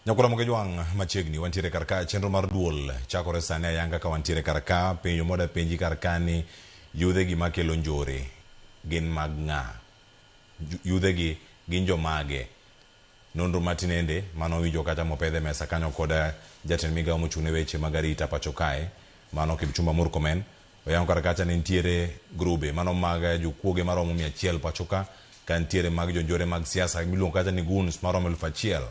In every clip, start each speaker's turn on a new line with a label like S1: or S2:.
S1: Nyakura moge juang machiegni wantiere karka chenro mar duol chakore sani ayanga ka wantiere karka penjo moda penji karka ni yudhe gi makelo njore gin mag ng'a yudhe gi gin jomage nonro matinende mano winjo kata mopedhe mesa kanyo koda jatend migawo mochune weche mag arita pacho kae mano Kipchumba Murkomen oyango karka ne ntiere grube mano mag jokuoge maromo 100 pacho ka ntiere mag jonjore mag siasa miluongo kata ni goons maromo 1000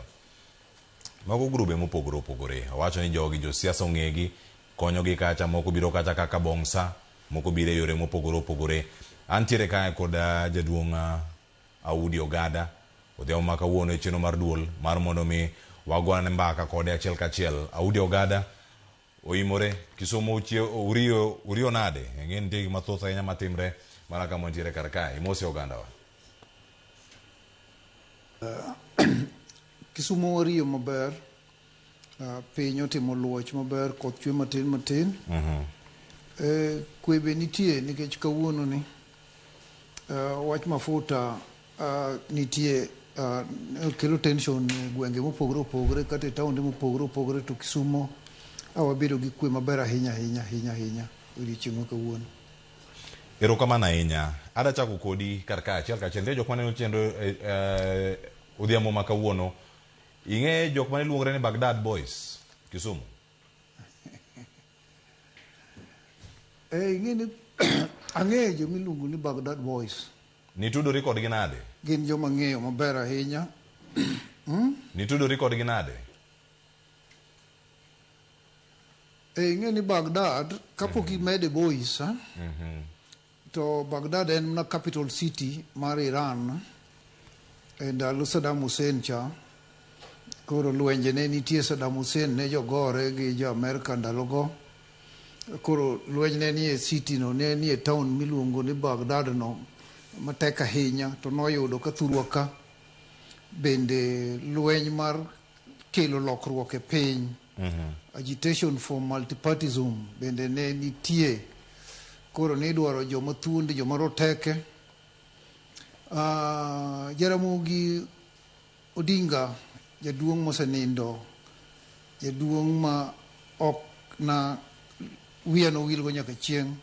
S1: mago grube mopogore opogore awacho ni jogi jo siasa ong'egi konyogi kacha moko biro kacha kaka bongsa moko biro yore mopogore opogore antiere kae koda jaduong' Audi Ogada odhiamo maka wuono e chenro mar duol mar mondo mi wagwane mbaka kode achiel kachiel. Audi Ogada oimore Kisumu uriyo nade ng'e nitie gima thoth ahinya matimre mana kama ntiere kar kae imosi oganda wa.
S2: Kisumu oriyo maber, piny otimo luoch maber, koth chwe matin. Kwe be nitie nikech kawuono ni wach mafuta nitie kelo tension e gwenge mopogore opogore kata e taonde mopogore opogore, to Kisumu wabedo gi kwe maber ahinya odiochieng' kawuono.
S1: Erokamano ahinya. Ada chako kodi karka achiel kachiel ntie jok maneno chenro odhiambo ma kawuono. Ing'e jok mane luongre ni Baghdad Boys Kisumu?
S2: Ing'e ni ang'e jo miluongo ni Baghdad Boys.
S1: Nitudori kodgi nade?
S2: Gin joma ng'eyo maber ahinya.
S1: Nitudori kodgi nade?
S2: Ing'e ni Baghdad kapok imede Boys to Baghdad en na capital city mar Iran e ndalo Saddam Hussein cha. Koro lwenje ne nitie Saddam Hussein ne jogore gi jo Amerika ndalogo. Koro lwenje ne nie city no, ne nie town miluongo ni Baghdad no matek ahinya, to noyudo ka thurwa ka bende lweny mar kelo lokruok e piny, agitation for multipartyism bende ne nitie. Koro ne dwaro joma thuondi, joma roteke. Jaramogi Odinga, jaduong' mosenindo, jaduong' ma ok na wiya no wilgo nyaka chieng',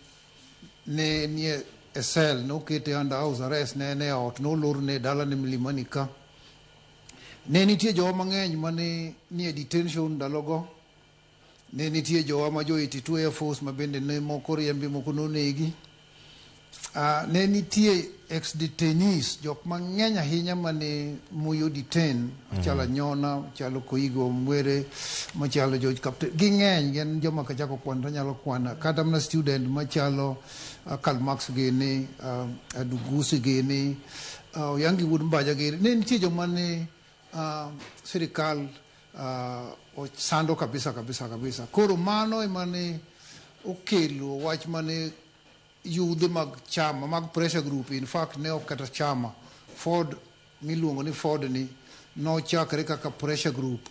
S2: ne nie e sel, nokete under house arrest, ne ot, nolorne dalane Milimani ka. Ne nitie jowa mang'eny mane nie detention ndalogo. Ne nitie jowa ma jo 82 Air Force ma bende ne moko riembi moko nonegi. Ne nitie ex-detainees, jok mang'eny ahinya mane muyo detain, machalo Nyona, machalo Koigo Mwere, machalo George Captain, ging'eny, gen joma kachako kwan tanyalo kwana, kata mna student machalo Karl Marx gini, Adugusi gini, Yangi Wood Mbaja gini. Ne nitie joma ne serikal sando kabisa. Koro mano emane okelo wach mane yudhe mag chama, mag pressure group. In fact, ne ok kata chama. Ford, miluongo ni Ford ni, no chakre kaka pressure group.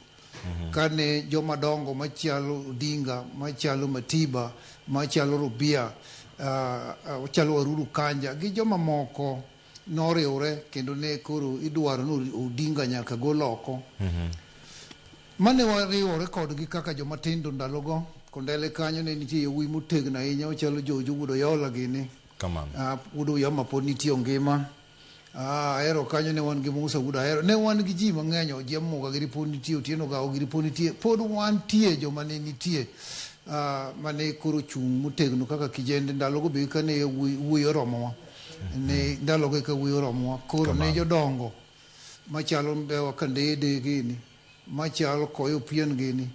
S2: Kane joma dongo machalo Odinga, machalo Matiba, machalo Rubia, machalo Aruru Kanja, gi joma moko noriwre, kendo ne koro idwaro ni Odinga nyaka gol oko. Mane wariwore kodgi kaka joma tindo ndalogo. Kondele kanyo ne nitie yowuoyi motegno ahinya ochalo Jojo Wudo Yola gini. Wudo Yama pod nitie ngima. Ahero kanyo ne wan gi Musa Wudo Ahero. Ne wan gi ji mang'eny, Ojiamoga gi ripod nitie, Otieno Gawo gi ripod nitie. Pod wantie joma ne nitie mane koro chung' motegno kaka kijende ndalogo be ka ne wuoyi oromowa. Ne ndalogo ka wuoyi oromowa. Koro ne jodongo machalo Mbewa Kandede gini, machalo Koyo Pien gini,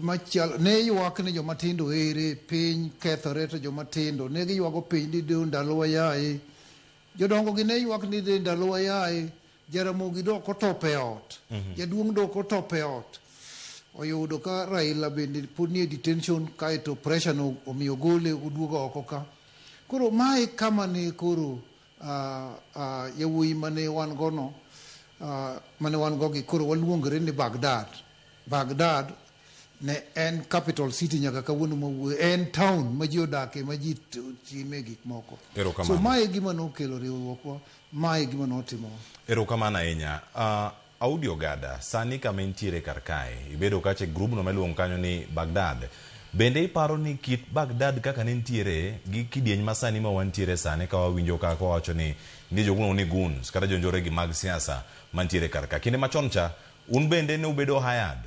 S2: machalo ne ywak ne joma tindo ere piny kethore, to joma tindo ne giywago piny ni do ndalo wayaye. Jodongo gi ne ywak ni de ndalo wayaye. Jaramogi dok otop e ot, jaduong' dok otop e ot. Oyudo ka Raila bende pod nie detention, kaeto pressure no omiyo gole oduogo oko ka. Koro mae kama ne koro yawuoyi mane wan gono, mane wan gogi koro waluongre ni Baghdad ne en capital city nyaka kawuono mawuoyo, en town ma ji odake, ma ji time gik moko. So mae gima nokelo riwruokwa, mae gima notimo.
S1: Erokamano ahinya. Audi Ogada sani kama entiere kar kae ibedo kache grubno meluongo kanyo ni Baghdad. Bende iparo ni kit Baghdad kaka ne ntiere gi kidieny masani ma wantiere sani ka wawinjo kaka wacho ni ni joguno ni guns kata jonjore gi mag siasa mantiere kar ka. Kinde machon cha un bende ne ubedo hired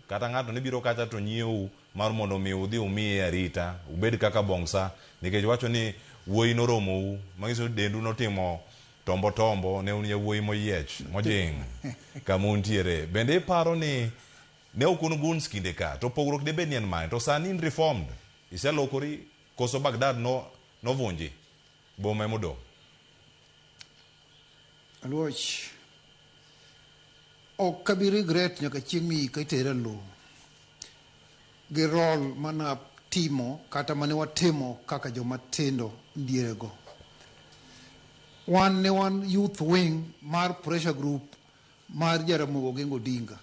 S1: kata ng'ato ne biro kacha to nyieu mar mondo mi udhi umiye arita ubed kaka bongsa nikech wacho ni wuoyi noromou manyiso dendu notimo tombo ne un yawuoyi moyiech mojing kama untiere. Bende iparo ni ne okun guns kinde ka to pogruok de bed ni en mane to sani in reformed iselokori koso Baghdad no vunji boma modong.
S2: Alwach ok kabi regret nyaka chieng' mi kaitera lo gi rol mana timo kata mane watimo kaka joma tindo ndierego. Wan ne wan youth wing mar pressure group mar Jaramogi Odinga.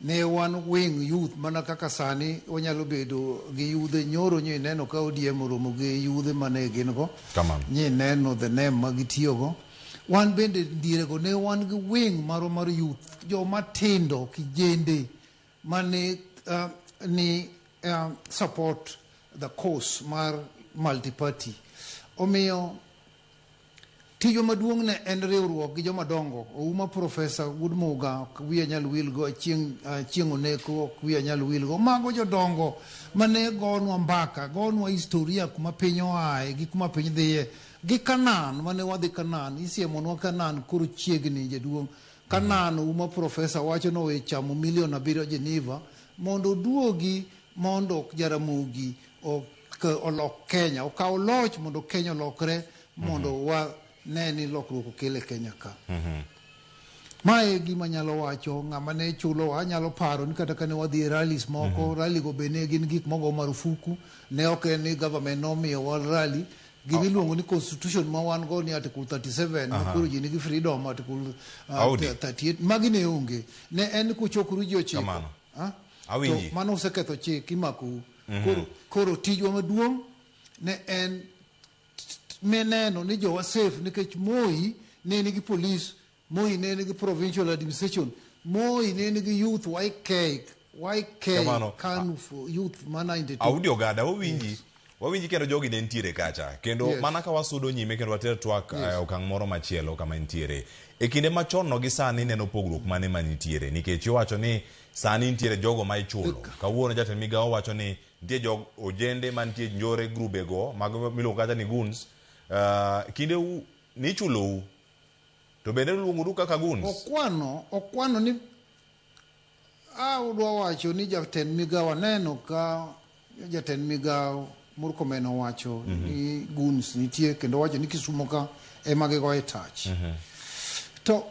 S2: Ne wan wing youth mana kaka sani wanyalo bedo gi yudhe nyoro nyi neno ka ODM oromo gi yudhe mane gin go. Nyi neno the name magitiyogo. Wan bende ndirego ne wan gi wing mar youth joma tindo kijende mane ni support the cause mar multi-party. Omiyo tiyo maduong' ne en riwruok gi joma dongo ouma Professor Woodmuga wiya nyal wilgo chieng' oneko wiya nyal wilgo mago jodongo mane gonwa mbaka gonwa historia kuma piny oae gi kuma piny dhiye gi Kanan mane wadhi Kanan isiemonwa Kanan koro chiegni jaduong' Kanan ouma Professor wacho no we chamo $7 million Geneva mondo oduogi mondo Jaramogi olok Kenya okaw loch mondo Kenya olokre mondo wa neni lokruok okele Kenya ka. Mae gima nyalo wacho ng'ama ne chulo anyalo paro ni kata kane wadhi rallies moko rally go bene gin gik mogo marufuku ne ok ni government nomiyo wal rally gimiluongo ni constitution ma wan go ni article 37 makoro ji nigi freedom article 38 magi ne onge ne en kuchokru ji ochiko to mano oseketho chik imako koro tijwa maduong' ne en meneno ni jowa safe nikech Moi ne nigi police Moi ne nigi provincial administration Moi ne nigi youth YK kanu for youth mana 92
S1: Audi Ogada wawinji kendo jogi ne ntiere kacha kendo mana ka wasudo nyime kendo water Twak okang' moro machielo kama ntiere e kinde machon no gi sani neno pogruok mane manitiere nikech iwacho ni sani ntiere jogo ma ichulo kawuono jatend migawo wacho ni nitie jog ojende mantie njore grubego mag miluongo kata ni guns kinde ni chulou to bende luongo kaka guns
S2: okwano ni udwa wacho ni jatend migawo neno ka jatend migawo Murkomen wacho ni guns nitie kendo wacho ni Kisumo ka ema gigoe tach to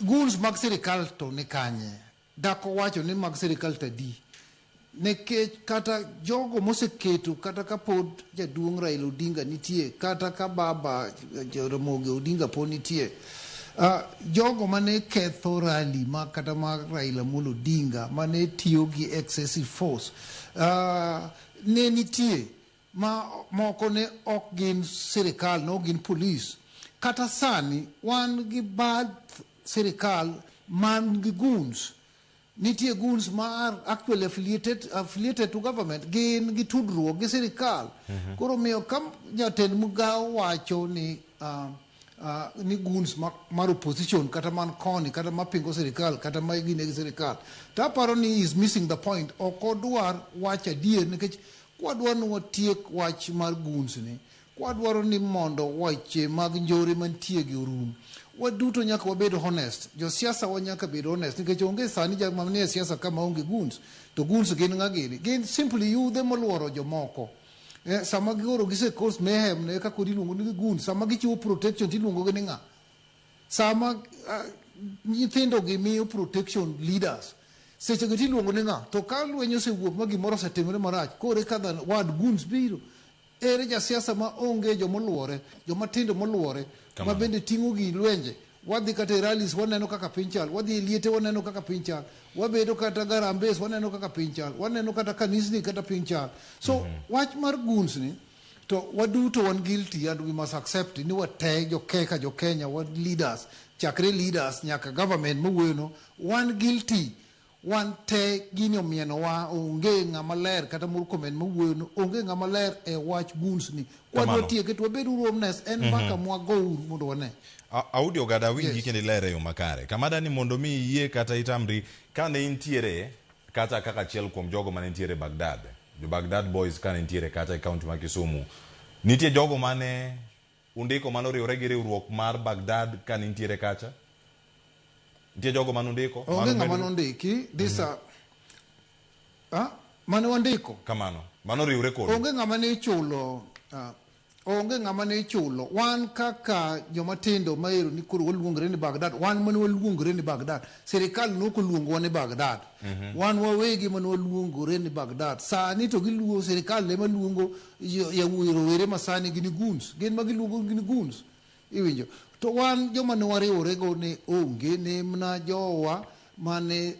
S2: guns mag sirikal to ni kanye dako wacho ni mag sirikal tadi nekech kata jogo moseketo kata ka pod jaduong' Raila Odinga nitie kata ka baba Ramogi Odinga pod nitie jogo mane ketho rally ma kata ma Raila Molo Odinga mane tiyo gi excessive force ne nitie ma moko ne ok gin sirikal no gin police kata sani wan gi bad sirikal man gi guns nitie guns ma actually affiliated to government gin gi tudruok gi sirikal koro miyo kam jatend migawo wacho ni ni guns mar opposition kata man koni kata mapingo sirikal kata ma gine gi sirikal taparo ni is missing the point okodwar wacha adier nikech kwadwar ni watiek wach mar guns ni kwadwaro ni mondo wache mag njore mantie gi orum waduto nyaka wabed honest jo siasa wa nyaka bed honest nikech onge sani jamanie siasa kama onge guns to guns gin ng'agini gin simply yudhe moluoro jomoko sama gigoro gise cause mayhem ne kako diluongo ni guns sama gichiwo protection tiluongo gi ni ng'a sama nyithindo gi miyo protection leaders seche go tiluongo ni ng'a to ka lweny osewuok ma gimoro osetimore marach kore kadha wad guns biro ere ja siasa ma onge jomoluore jomatindo moluore ma bende ting'o gi lwenje wadhi kata rallies waneno kaka piny chal wadhi liete waneno kaka piny chal wabedo kata Garambes waneno kaka piny chal waneno kata kanisni kata piny chal so wach mar guns ni to waduto wan guilty and we must accept ni wate jo Kenya what leaders chakre leaders nyaka government mawuono wan guilty wan te gini omieno wa onge ng'ama ler kata murkomen mawuono onge ng'ama ler e wach guns ni kwadwa tieke to wabedo romness en mbaka mwago mondo wane
S1: Audi Ogada winji kende lere yo makare kamada ni mondo mi yie kata itamri kane intiere kata kaka chiel kuom jogo mane intiere Baghdad jo Baghdad boys kane intiere kata e county ma Kisumu nitie jogo mane undiko mano riwre gi riwruok mar Baghdad kane intiere kacha nitie jogo mane undiko
S2: onge ng'ama nondiki disa mane wandiko
S1: kamano mano riwre kod
S2: onge ng'ama ne chulo onge ng'ama ne chulo wan kaka jomatindo maero ni koro waluongre ni Baghdad wan mane waluongre ni Baghdad serikal noko luongo ni Baghdad wan wawegi mane waluongore ni Baghdad sani to giluo serikal le maluongo yawuoyi rowere masani gini guns gin magiluongo gini guns iwinjo to wan joma ne wariwore go ne onge ne mna jowa mane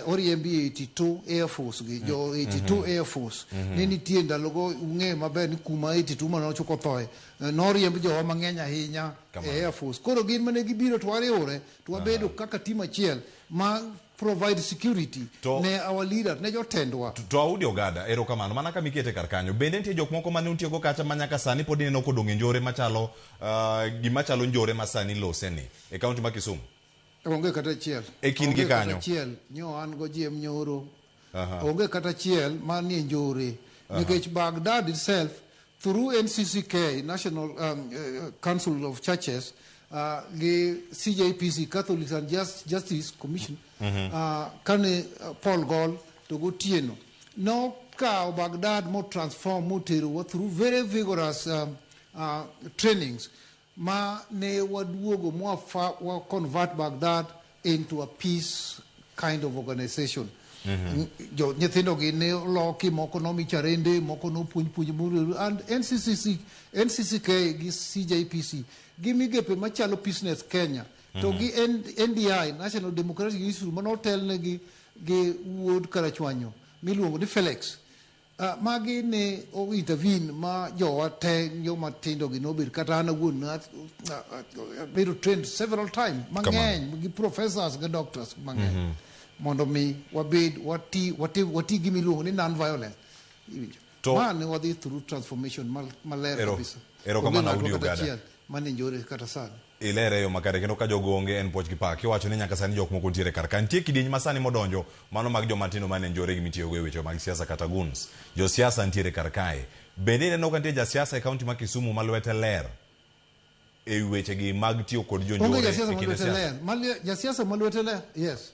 S2: oriembi 82 Air Force gi jo 82 Air Force ne nitie ndalogo ung'e maber ni kuma 82 mano choko thoe noriembi jowa mang'eny ahinya Air Force koro gin mane gibiro to wariwore to wabedo kaka team achiel ma provide security ne our leader ne jotendwa
S1: to Audi Ogada ero kamano mana ka mikete kar kanyo bende nitie jok moko mane untiego kacha manyaka sani pod ineno kodong' e njore machalo gimachalo njore masani loseni e kaunti ma Kisumu
S2: onge kata chiel
S1: e kin gi kanyo
S2: chiel nyo an go jiem nyoro onge kata chiel manie njore nikech Baghdad itself through NCCK National Council of Churches the CJPC Catholic and Justice Commission kane Paul Gol to go tieno no ka Baghdad mo transform mo tero through very vigorous trainings ma ne waduogo wa convert Baghdad into a peace kind of organization jo nyithindo gi ne loki moko no micharende moko no puonj muru and NCCK gi CJPC gi migepe machalo Business Kenya to gi NDI National Democratic Institute manotel ne gi wuod karachwanyo miluongo ni Felix magi ne o intervene ma jowa te yo matindo gi nobir kata na gun biro trained several times mang'eny gi professors gi doctors mang'eny mondo mi wabed wati gi miluongo ni non violence man wadhi through transformation maler kabisa
S1: ero kama na Audi Ogada
S2: mane njore kata sana
S1: ilere yo makare kendo ka jogo onge en poch gi pa kiwacho ni nyaka sani jok moko ntiere kar ka nitie kidieny masani modonjo mano mag joma tindo mane njore gi mitiyo go e weche mag siasa kata guns jo siasa ntiere kar kae bende neno ka nitie ja siasa e kaunti ma Kisumu malwete ler e weche gi mag tiyo kod jo njore
S2: ja siasa malwete ler yes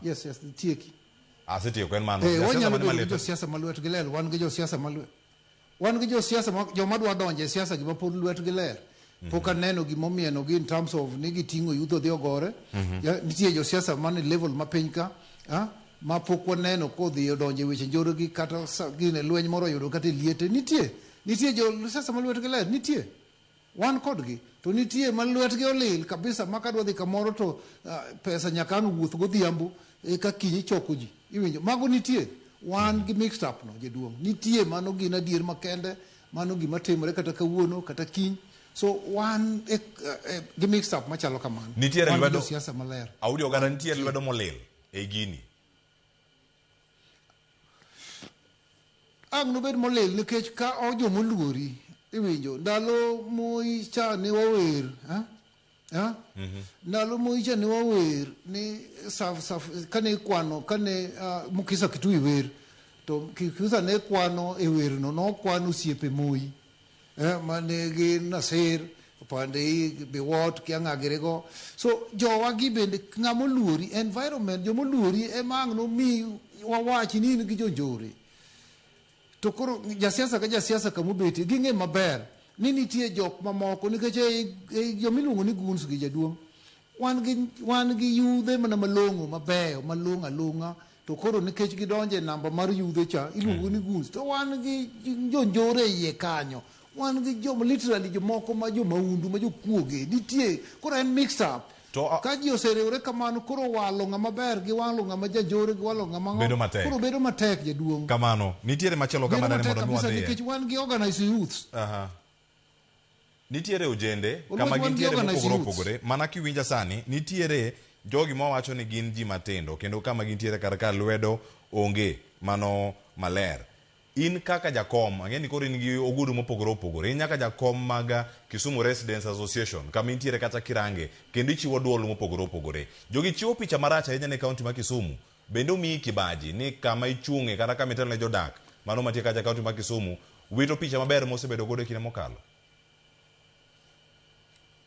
S2: yes tieki
S1: asetiyo kwen mano ja siasa mane malwete
S2: jo siasa malwete gi ler wan gi jo siasa malwete wan gi jo siasa jo madwa donje siasa gi mapod lwet gi ler poka neno gimomieno gi in terms of ni gitingo yudho dhi ogore nitie jo siasa mane level mapiny ka ma pok waneno kodhi odonje weche njore gi kata gine lweny moro yudo kata liete nitie jo siasa malwet gi ler nitie wan kodgi to nitie malwet gi olil kabisa makadwa dhi kamoro to pesa nyaka an wuoth godhiambo ka kinyi choko ji iwinjo mago nitie wan gi mixed up no jaduong nitie mano gin adier makende mano gima timore kata kawuono kata kiny so wan gi mixed up machalo kamano
S1: nitiere lwedo
S2: siasa maler
S1: Audi Ogada nitiere lwedo molil e gini
S2: ang no bed molil nikech ka ojo moluori iwinjo ndalo moi cha ne wawer ndalo moi cha ne wawer ni kane kwano kane Mukisa Kitui wer to Kikusa ne kwano e wer no kwano siepe moi mane gi Nasir pande be what kianga gerego so jowa gi bende ng'amoluori environment jomoluori emang'no mi wawachi ni gi jonjore to koro jasiasa ka jasiasa kamubeti ginge maber ni nitie jok mamoko nikech jomiluongo ni guns gi jaduong wan gi yudhe mana malong'o mabeyo malong'o along'a to koro nikech gidonje namba mar yudhe cha iluongo ni guns to wan gi jonjore iye kanyo wan gi literally jomoko ma jomaundu ma jokuoge nitie koro en mixed up ka ji oseriwore kamano koro walo ng'ama ber gi walo ng'ama jajore gi walo ng'ama koro bedo matek jaduong'
S1: kamano nitiere machielo kamano ne mondo nwadhiye
S2: nikech wan gi organized youths
S1: nitiere ojende kama gintiere mopogore opogore mana kiwinja sani nitiere jogi mawacho ni gin ji matindo kendo kama gintiere kar lwedo onge mano maler in kaka jakom ang'eni koro in gi ogudu mopogore opogore in nyaka jakom mag Kisumu Residents Association kama intiere kata Kirange kendo ichiwo duol mopogore opogore jogi chiwo picha marach ahinya ne kaunti ma Kisumu bende omiyi kibaji ni kama ichung'e kata kama itelo ne jodak mano matie kacha kaunti ma Kisumu wito picha maber mosebedo godo e kinde mokalo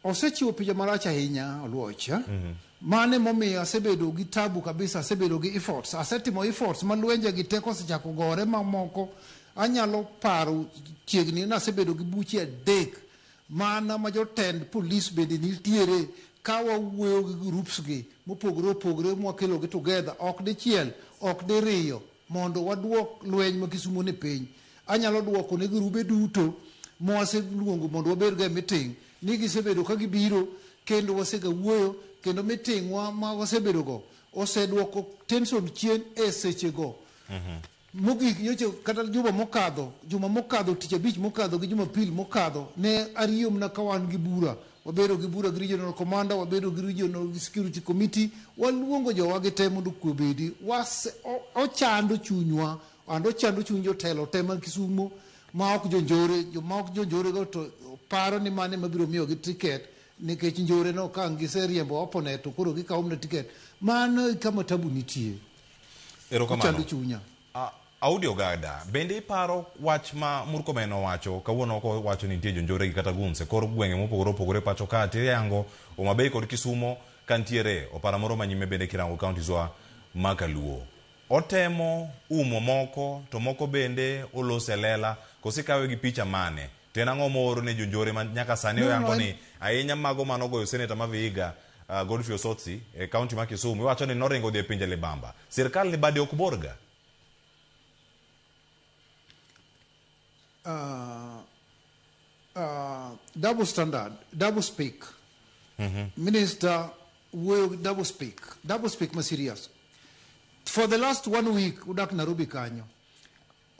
S2: osechiwo picha marach ahinya Oluocha mane momiyo asebedo gi tabu kabisa asebedo gi efforts asetimo efforts malwenje gi teko osechako gore mamoko anyalo paro chiegni na asebedo gi buche adek mana ma jotend police bende nitiere ka wawuoyo gi groups gi mopogore opogore mwakelo gi together ok dichiel ok diriyo mondo waduok lweny ma Kisumu ne piny anyalo duoko ne grube duto mwaseluongo mondo wabed ga meeting ni gisebedo ka gibiro kendo wasega wuoyo kendo meeting wa ma wasebedo go oseduoko tension chien e seche go mogik nyoche kata juma mokadho tich abich mokadho gi Jumapil mokadho ne ariyo mna kawan gi bura wabedo gi bura gi regional commander wabedo gi regional security committee waluongo jowa gi temo mondo kwe bedi ochando chunywa ando chando chuny jotelo tema Kisumu ma ok jonjore go to paro ni mane mabiro miyo gi ticket nikech njore no ka giseriembo opponent to koro gikawo mna ticket mano kama tabu nitie
S1: erokamano chunya Audi Ogada bende iparo wach ma Murkomen owacho kawuono ko wacho ni nitie jonjore gi kata gunse kor gwenge mopogore opogore pacho ka tiyango Homabay kod Kisumo kantiere opara moro manyime bende kirango county zwa Makaluo otemo umo moko to moko bende olose lela kosikawe gi picha mane tena ng'omoro ne jonjore man nyaka sani oyango ni ahinya mago manogoyo seneta ma Vihiga Godfrey Osotsi e county ma Kisumu iwacho ni noringo dhi e pinje libamba sirkal ni bade ok borga
S2: double standard double speak minister will double speak ma serious for the last 1 week udak Nairobi kanyo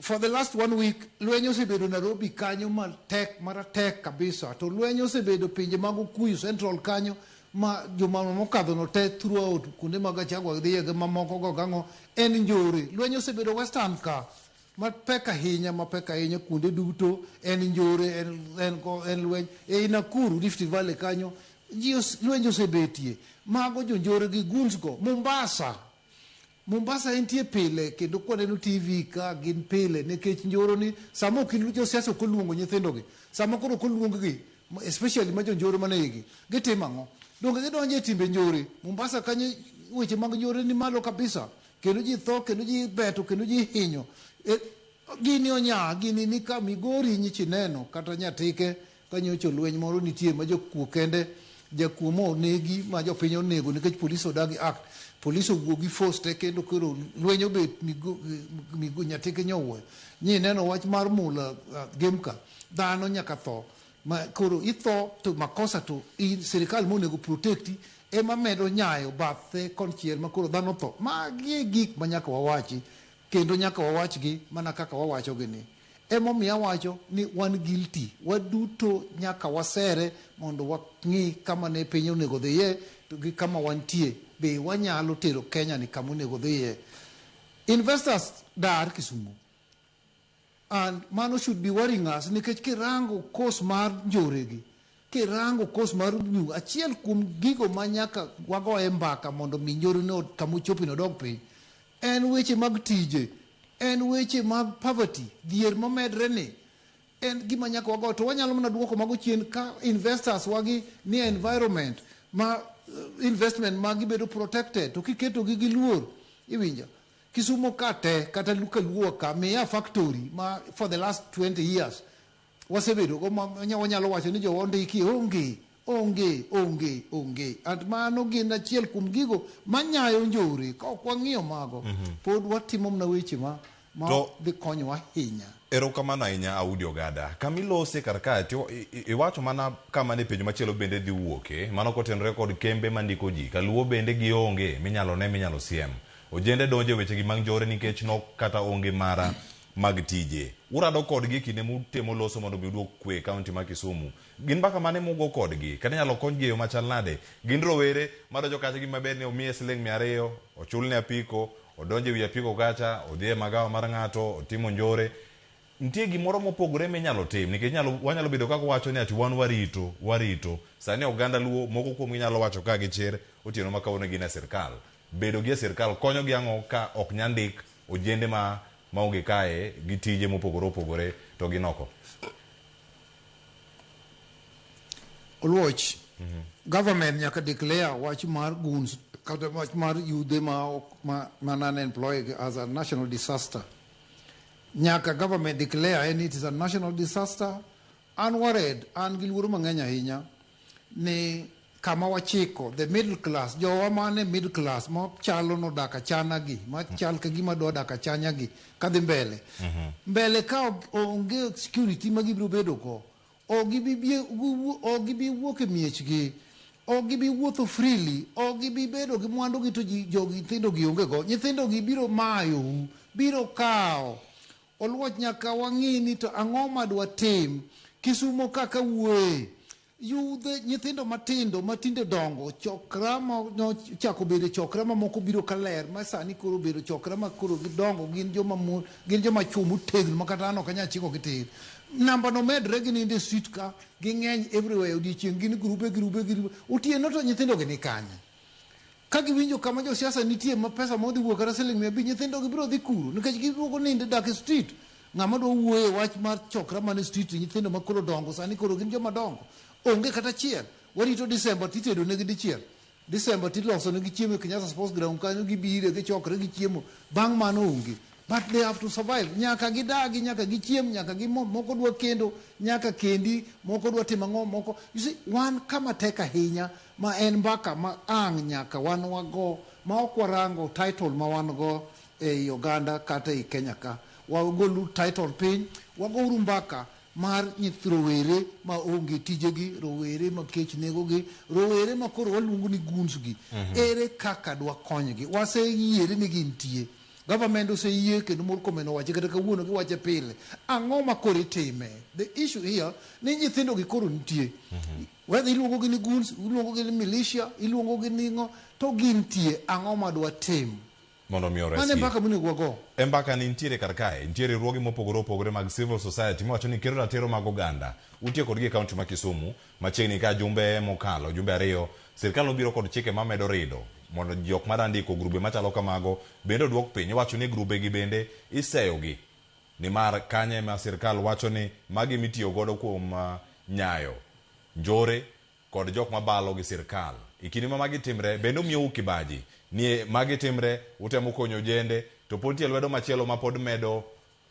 S2: for the last 1 week lwenyo osebedo Nairobi kanyo maratek kabisa to lwenyo osebedo pinje mag Okuyu Central kanyo ma joma mokadho no te throughout kunde mag Achagua dhiye gi mamoko go gang'o en njore lwenyo osebedo Western ka mapek ahinya kunde duto en njore en lweny e Nakuru Rift Valley kanyo lwenyo osebetie mago jonjore gi guns go Mombasa entie pile kendo kwaneno TV ka gin pile nikech njoro ni samo kilujo siasa koluongo nyithindo gi samo koro koluongo gi especially ma jonjore manegi gitimo ang'o donge gidonje timbe njore Mombasa kanye weche mag njore ni malo kabisa kendo ji tho kendo ji beto kendo ji hinyo gini onya gini ni ka migori nyichi neno kata nyatike kanyocho lweny moro nitie ma jokuo kende jakuo mo negi ma jopiny onego nikech police odagi act police owuogi force te kendo koro lwenyo bet migo nyatike nyowo nyi neno wach mar mula gemka dhano nyaka tho ma koro itho to makosa to sirikal monego protecti ema medo nyayo bathe konchiel ma koro dhano tho magi gik ma nyaka wawachi kendo nyaka wawachgi mana kaka wawacho gini emomiyo awacho ni wan guilty waduto nyaka wasere mondo wang'i kama ne piny onego dhiye to gi kama wantie be wanyalo tero Kenya ni kama onego dhiye investors dar Kisumu and mano should be worrying us nikech kirango course mar njoregi kirango course mar achiel kuom gigo ma nyaka wagoye mbaka mondo mi njore no kama chopi no dog piny en weche mag tije en weche mag poverty dhier momedre ni en gima nyaka wago to wanyalo mana duoko mago chien ka investors wagi ni environment ma investment magi bedo protected to kiketo gi luor iwinja Kisumo kata Luo ka miya factory ma for the last 20 years wasebedo go wanyalo wacho ni jowa ndiki onge and mano gin achiel kuom gigo manyayo njore ka ok wang'iyo mago pod watimo mna weche ma ma dhi konyowa ahinya.
S1: Erokamano ahinya Audi Ogada. Kamilose karka iwacho mana kama ne penjo machielo bende dhi wuoke, mano kotenore kod kembe mandiko ji. Kaluo bende gionge minyalo siem. Ojende donje weche gi mag njore nikech nok kata onge mara mag tije. Urado kodgi kinde mutemo loso mondo biduok kwe kaunti ma Kisumu. Gin mbaka mane mugo kodgi? Kata nyalo konygi e yo machal nade? Gin rowere madonjo kacha gi maber ni omiye siling 200, ochulne apiko, odonje wi apiko kacha, odhi e magawa mar ng'ato, otimo njore. Nitie gimoro mopogore minyalo tim nikech wanyalo bedo kaka wacho ni ati wan warito. Sani oganda luo moko kuom ginyalo wacho ka gichir otieno ma kawuono gin e sirkal. Bedo gi e sirkal konyo gi ang'o ka ok nyandik ojende maonge kae gi tije mopogore to ginoko.
S2: Oluoch, government nyaka declare wach mar goons kata wach mar yudhe ma non-employed as a national disaster. Nyaka government declare and it is a national disaster. An wared, an giluoro mang'eny ahinya ni kama wachiko, the middle class, jowa mane middle class, ma chalo no daka chana gi, ma chal ka gima do daka chanya gi, kadhi mbele. Mbele ka onge security ma gibiro bedo ko, o gibi wuok e miech gi, o gibi wuotho freely, o gibi bedo gi mwandu gi to jogi nyithindo gi onge go, nyithindo gi biro mayo, biro kao. Oluoch nyaka wang'i ni to ang'o madwa tim Kisumo kaka wuoye yudhe nyithindo matinde dongo chokra ma chako bedo chokra ma moko biro kaler ma sani koro bedo chokra ma koro gidongo gin joma chuo tegno makata ano kanya chiko gitir namba no medre gin in the street ka ging'eny everywhere odiochieng' gin grube otieno to nyithindo gi ni kanye ka giwinjo kama jo siasa nitie ma pesa modhi wuok kata siling 100 nyithindo gi biro dhi kuro nikech gibuoko ninde dak e street ng'ama do wuoye wach mar chokra man e street nyithindo ma koro dongo sani koro gin joma dongo onge kata chiel warito December titedo negi dichiel December tiloso negi chiemo e Kenyatta Sports Ground kanyo gibire gichokre gi chiemo bang' mano onge but they have to survive nyaka gidagi nyaka gichiem nyaka moko dwa kendo nyaka kendi moko dwa timo ang'o moko you see wan kama tek ahinya ma en mbaka ma ang' nyaka wan wago ma ok warango title ma wan go e Uganda kata e Kenya ka wagolu title piny wagouru mbaka mar rowere ma onge tijegi rowere ma kech negogi rowere ma koro waluongo ni goons gi ere kaka dwa konygi waseyiere ni gintie government oseyie kendo Murkomen owache kata kawuono giwache pile ang'o ma koro itime the issue here ni nyithindo gi koro nitie whether iluongo gi ni goons iluongo gi ni militia iluongo gi ning'o to gintie ang'o ma dwa tim
S1: mondo mi oresi.
S2: Mane mbaka monego wago.
S1: Mbaka ni nitiere karkae, nitiere ruogi mopogore mag civil society mowacho ni kero ratiro mag oganda. Utie kodgi e kaunti ma Kisumu, machiegni ka jumbe mokalo, jumbe 2, sirkal nobiro kod chike ma medo rido mondo jok marandiko grube machalo kamago bende oduok piny. Wacho ni grube gi bende iseyogi. Nimar kanye ma sirkal wacho ni magi mitiyo godo kuom nyayo, njore kod jok mabalo gi sirkal. Ikini ma magi timre bende omiyo kibaji. Ni magi timre utemo konyo jende to pod tie lwedo machielo ma pod medo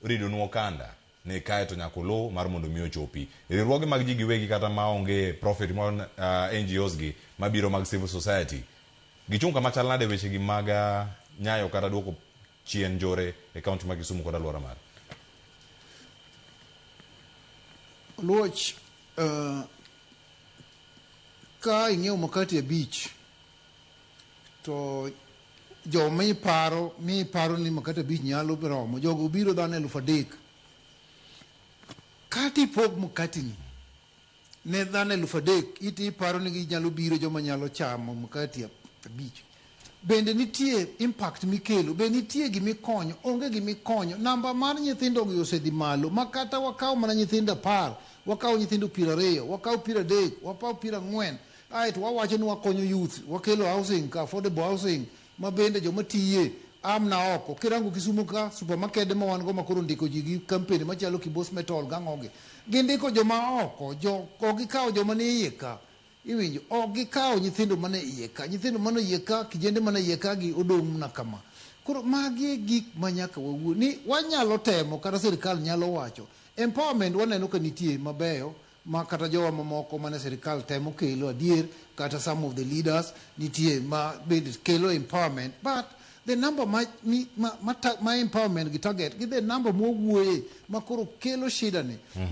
S1: rido nu okanda ni kae to nyakulu mar mondo miyo chopi riwruoge mag ji giwegi kata maonge profit mon NGOs gi mabiro mag civil society gichunga machal nade weche gi mag nyayo kata duoko chien njore e kaunti mag Kisumu kod alwora mar
S2: Oluoch ka ing'eyo makati e beach to jo mi paro ni makata beach nyalo romo jogo biro dhano 3,000 kati pog makati ni ne dhano 3,000 iti paro ni ginyalo biro joma nyalo chamo makati e beach bende nitie impact mikelo bende nitie gimikonyo onge gimikonyo namba mar nyithindo gi osedhi malo makata wakaw mana nyithindo 10 wakaw nyithindo 20 wakaw 30 wakaw 40 to wawacho ni wakonyo youth wakelo housing ka affordable housing ma bende joma tiye amna oko kirango Kisumu ka supermarket ma wan go makoro ndiko ji gi campaign machalo Kibos Metal gang'oge gindiko joma oko gikawo joma ne iye ka iwinjo gikawo nyithindo mane iye ka nyithindo mane iye ka kijende mane iye ka gi odong' na kama koro magi gik manyaka wawuo ni wanyalo temo kata sirkal nyalo wacho empowerment waneno ka nitie mabeyo ma kata jowa mamoko mane sirkal temo kelo adier kata some of the leaders nitie ma bende kelo empowerment but the number my empowerment gi target gi the number mo wuoye makoro kelo shida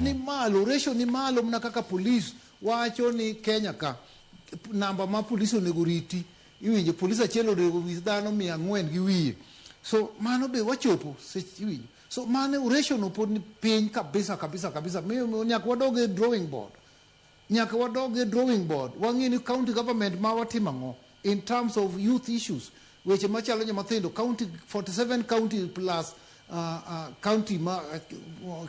S2: ni malo ratio ni malo mna kaka police wacho ni Kenya ka number ma police onego riti iwinjo police achiel onego wi dhano 400 gi wiye so mano be wachopo iwinjo so mano ratio no pod ni piny kabisa miyo nyaka wadoge drawing board wang'ini county government ma watimo in terms of youth issues weche machalo nyamathindo county 47 county plus county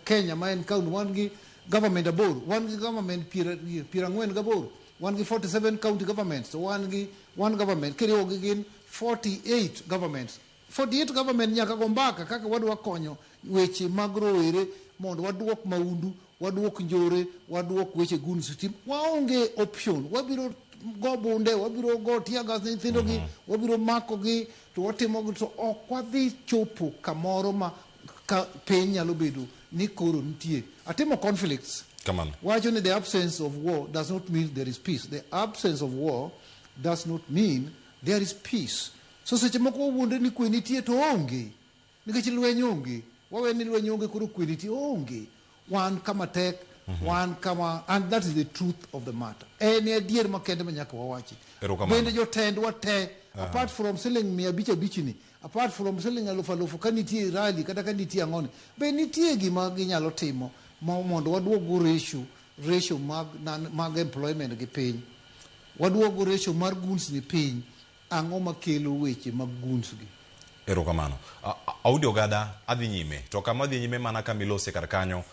S2: Kenya ma en county wan gi government aboro wan gi government pira ng'wen gaboro wan gi 47 county governments so wan gi one government kiriwo gi gin 48 governments 48 government nyaka go mbaka kaka wadwa konyo weche mag rowere mondo waduok maundu waduok njore waduok weche gun sitim waonge option wabiro go bunde wabiro go tiagas nyithindo gi wabiro mako gi to watimo gi to ok wadhi chopo kamoro ma piny nyalo bedo ni koro nitie atimo conflicts wacho ni the absence of war does not mean there is peace the absence of war does not mean there is peace so seche moko wunde ni kwe nitie to onge nikech lweny onge waweni lweny onge koro kwe nitie onge wan kama tek wan kama and that is the truth of the matter en adier makende manyaka wawachi bende jotendwa te apart from selling 500 ni apart from selling alufu kanitie rally kata kanitie ang'one be nitie gima ginyalo timo mondo waduogo ratio mag employment gi piny waduogo ratio mar guns ni piny ang'o makelo weche mag guns gi
S1: erokamano Audi Ogada adhi nyime to kama adhi nyime mana kamilose kar kanyo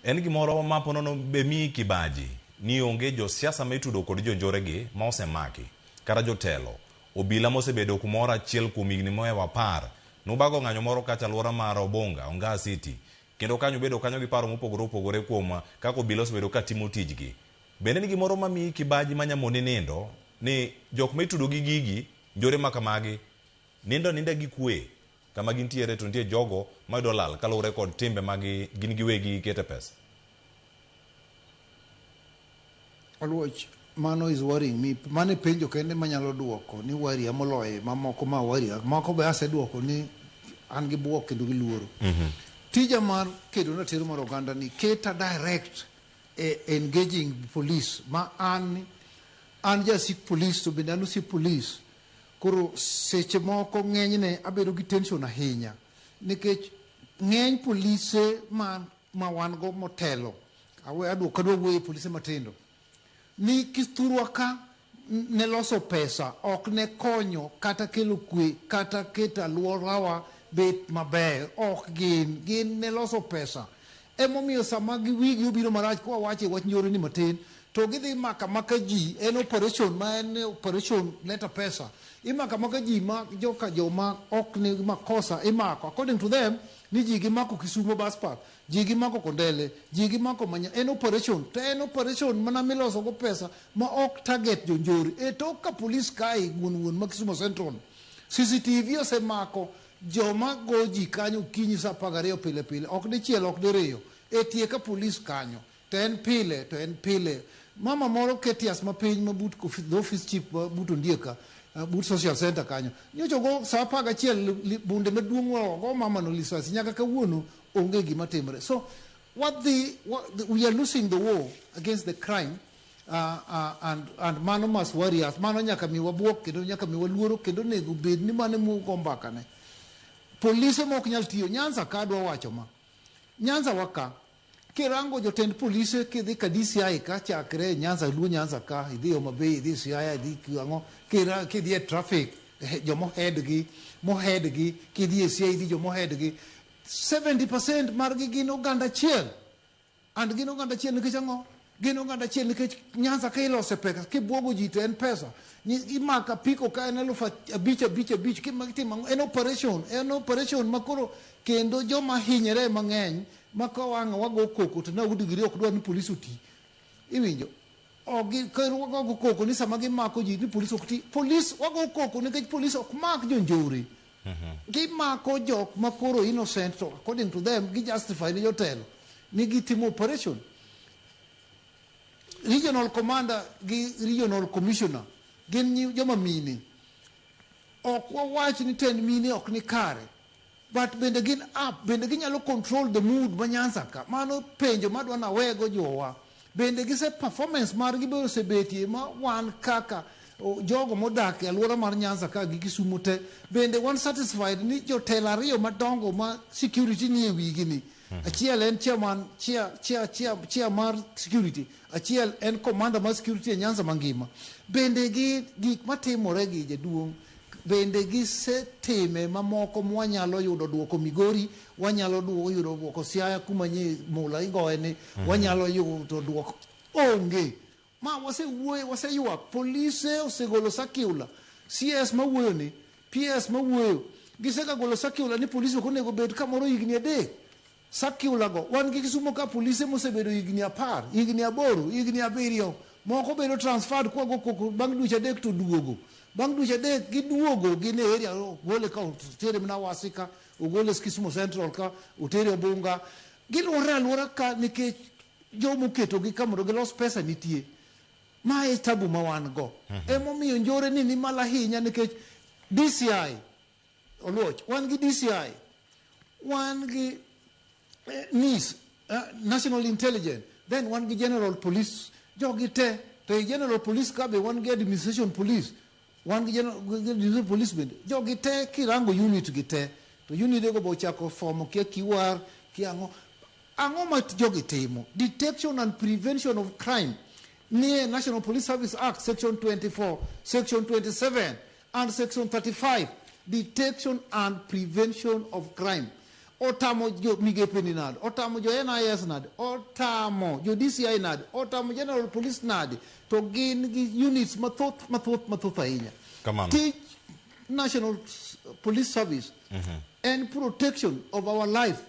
S1: en gimoro maponono be mi kibaji ni onge jo siasa metudo kod jonjore gi ma osemaki kara jotelo obila mosebedo kumoro achiel kuom higni moewa par nubago ng'anyo moro kacha alwora mar Obonga Onga City kendo kanyo bedo kanyo gi paro mopogore kuom kako obila osebedo katimo tijgi bende ni gimoro mami kibaji manyamoni nindo ni jok metudo gi gigi njore makamagi ninde gi kwe kama gintiere to nitie jogo mayudo lal kalure kod timbe magi gin giwegi kete pesa.
S2: Alwach mano is worrying me mane penjo kende manyalo duoko ni worry amoloye mamoko ma worry mako be aseduoko ni an gi buok kendo gi luoro tija mar kedo na tero mar oganda ni keta direct engaging police ma an just police to be nanu si police koro seche moko ng'enyne abedo gi tension ahinya nikech ng'eny polise ma wan go motelo adwa wuoyo polise matindo ni kisturwa ka ne loso pesa ok ne konyo kata kelo kwe kata keto alworawa bet maber ok gin ne loso pesa emomiyo sama wigi obiro marach kwa wache wach njore ni matin to gidhi maka ji en operation leta pesa imaka ji ma joma ok ni makosa imako according to them ni ji gimako Kisumo bus park ji gimako Kondele ji gimako Manya en operation mana miloso go pesa ma ok target jonjore tok ka police kai wuon ma Kisumo Central CCTV osemako joma goji kanyo kinyi sa 12 pile ok dichiel ok diriyo etie ka police kanyo to en pile mama moro ketias ma piny ma but office chief but ondieka but social center kanyo nyocho go sa 11 bunde maduong' go mama no lisasi nyaka kawuono onge gima timre so we are losing the war against the crime and mano must worry us mano nyaka mi wabuok kendo nyaka mi waluoro kendo nego bed ni mane mu gombaka ne polise mok nyal tiyo Nyanza kadwa wacho ma Nyanza waka kirango jotend polise kidhi ka DCI ka chakre Nyanza luo Nyanza ka idhi Homabay idhi Siaya idhi Kiwango kidhi e traffic jomo head gi kidhi e CI idhi jomo head gi 70% margi gin oganda chiel and gin oganda chiel nikech ang'o gin oganda chiel nikech Nyanza ka ilose pesa kibuogo ji to en pesa imaka piko ka en 5,000 kimakitimo en operation makoro kendo joma hinyere mang'eny maka wang'a wago koko to na udigiri ok dwa ni polisi oti iwinjo ogi kero wago koko ni sama gimako ji ni polisi ok ti polisi wago koko nikech polisi ok mak jonjore gimako jok makoro innocent to according to them gi justify ni jotelo ni gitimo operation regional commander gi regional commissioner gin joma mini ok wawach ni tend mine ok ni kare, but bende gin up, bende ginyalo control the mood ma Nyanza ka. Mano penjo madwa na wego jowa. Bende gise performance margi be osebetie ma wan kaka jogo modak e alwora mar Nyanza ka gi Kisumu te, bende wan satisfied ni jotelo ariyo madongo ma security ni e wigi ni. Achiel en chairman mar security, achiel en commander mar security e Nyanza mangima. Bende gik matimore gi jaduong', bende gisetime mamoko mwanyalo yudo duoko Migori, wanyalo yudo duoko Siaya kuma nye mula igoye ni, wanyalo yudo duoko onge. Ma waseyuak, polise osegolo sakiula, CS mawuoyo ni, PS mawuoyo, giseka golo sakiula ni polise okonego bed kamoro higni 3. Sakiula go, wan gi Kisumu ka polise mosebedo higni 10, higni 8, higni 7, moko bedo transferred kwa go bang' dweche 3 to duogo. Bang' dweche 3 giduogo gine area gole ka utere mna Wasika, ugole Kisumu Central ka, utere Obunga. Gilwore alwora ka nikech jomo keto gi kamoro gilos pesa nitie. Ma e tabu ma wan go. Emomiyo njore ni mala hinya nikech DCI oloch, wan gi DCI, wan gi NIS, National Intelligence, then wan gi General Police, jogi te, to General Police ka be wan gi Administration Police, wan gi General Police bende, jogi te kirango unit gi te, to unit ego bo chako formo kia kiwar, kia ango ma jogi timo, detection and prevention of crime, near National Police Service Act, Section 24, Section 27, and Section 35, detection and prevention of crime. Otamo jo migepe ni nad, otamo jo NIS nad, otamo jo DCI nad, otamo General Police nad, to gin units mathoth ahinya. Teach National Police Service and protection of our life,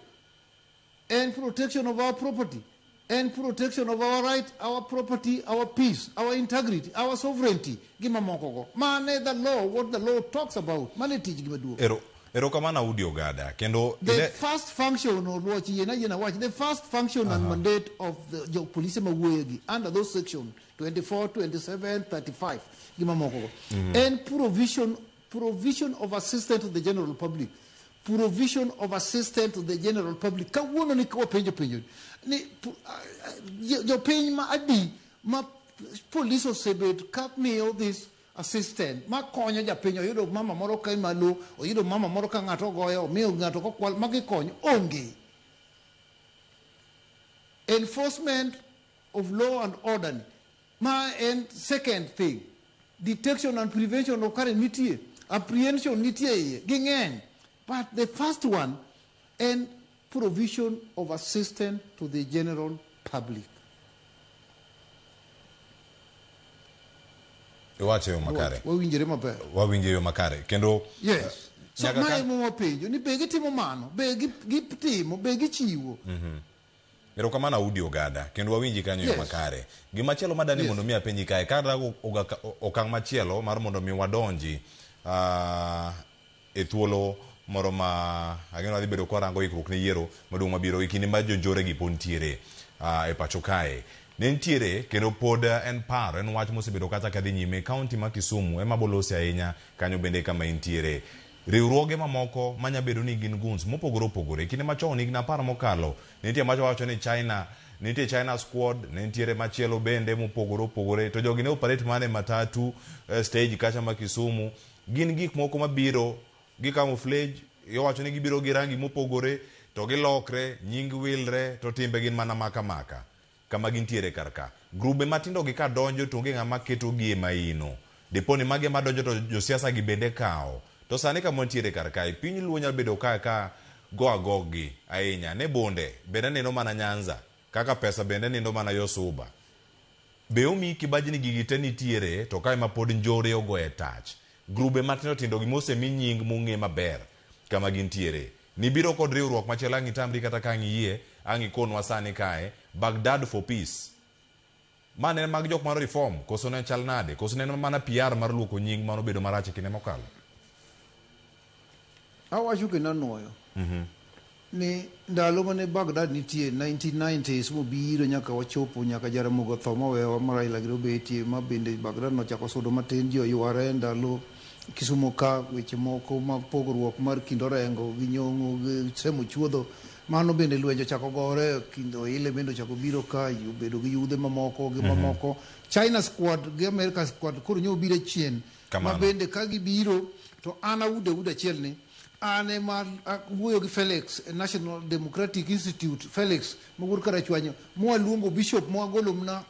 S2: and protection of our property, and protection of our right, our property, our peace, our integrity, our sovereignty. Gima mokogo. Mane the law, what the law talks about. Mane teach gima do.
S1: Ero kamana Audi Ogada. Kendo
S2: the first function or watch the first function and mandate of the police mawegi under those sections 24, 27, 35. Gima mokogo. And provision of assistance to the general public. Provision of assistance to the general public. Ka wono ni ko penjo. Ni jo penj ma adi ma police osebed ka miyo this assistant ma konyo japenjo yudo mama moro ka malo o yudo mama moro ka ngato goyo o miyo ngato ko kwal ma gikonyo onge. Enforcement of law and order ma and second thing, detection and prevention of crime nitie, apprehension nitie ging'eny. But the first one, and provision of assistance to the general public.
S1: Wache yo makare.
S2: Wawinjire maber.
S1: Wawinje yo makare. Kendo
S2: yes. So mae mo penjo ni begi timo mano, begi gitimo, begi chiwo.
S1: Ero kamana Audi Ogada. Kendo wawinji kanyo yo makare. Gimachielo madani mondo mi apenji kae kada okang machielo mar mondo mi wadonji e thuolo moro ma ageno adhi bedo korango ikruok ne yiero maduong' mabiro ikini ma jonjore gi pontiere e pacho kae. Nentiere kendo pod en paro en wach mosebedo kata kadhi nyime county ma Kisumu ema bolosi ahinya kanyo bende kama intiere riwruoge mamoko manya bedo ni gin guns mopogore opogore kinde machon igna paro mokalo nitie macho wacho ni China squad nentiere machielo bende mopogore opogore to jogi ne operate mane matatu stage kacha ma Kisumu gin gik moko mabiro gi camouflage yo wacho ni gibiro gi rangi mopogore to gilokre nying wilre to timbe gin mana maka kama gintiere karka grube matindo gi ka donjo to nge ngama keto gi maino deponi mage madonjo to jo siasa gi bende kao to sani kama ntiere karka piny luonya bedo ka go agogi ahinya ne bonde bende neno mana Nyanza kaka pesa bende neno mana Yosuba be omi kibaji ni gigite nitiere to kae ma pod njore ogoe touch grube matindo tindo gi mose mi nying mung'e maber kama gintiere nibiro kod riwruok machielo ang' itamri kata ka ng'iyie ang' ikonwa sani kae Baghdad for peace mane mag jok mar reform koso ne chal nade koso ne mana PR mar luoko nying mano bedo marach kine mokalo
S2: awacho ke nanoyo ni ndalo mane Baghdad nitie 1990s mobiro nyaka wachopo nyaka Jaramogi tho mowewa Raila gi betie ma bende Baghdad nochako sudo matin ji oyware ndalo Kisumo ka weche moko mag pogruok mar kindorengo gi nyong'o gi semo chuodho mano bende lwenjo chako gore kindo ile bende chako biro ka bedo gi yudhe mamoko gi mamoko China squad gi America squad koro nyo biro chien ma bende ka gibiro to ana ude achiel ni ane ma wuoyo gi Felix National Democratic Institute Felix mogur kara chwanyo mwa luongo bishop mwa golo mna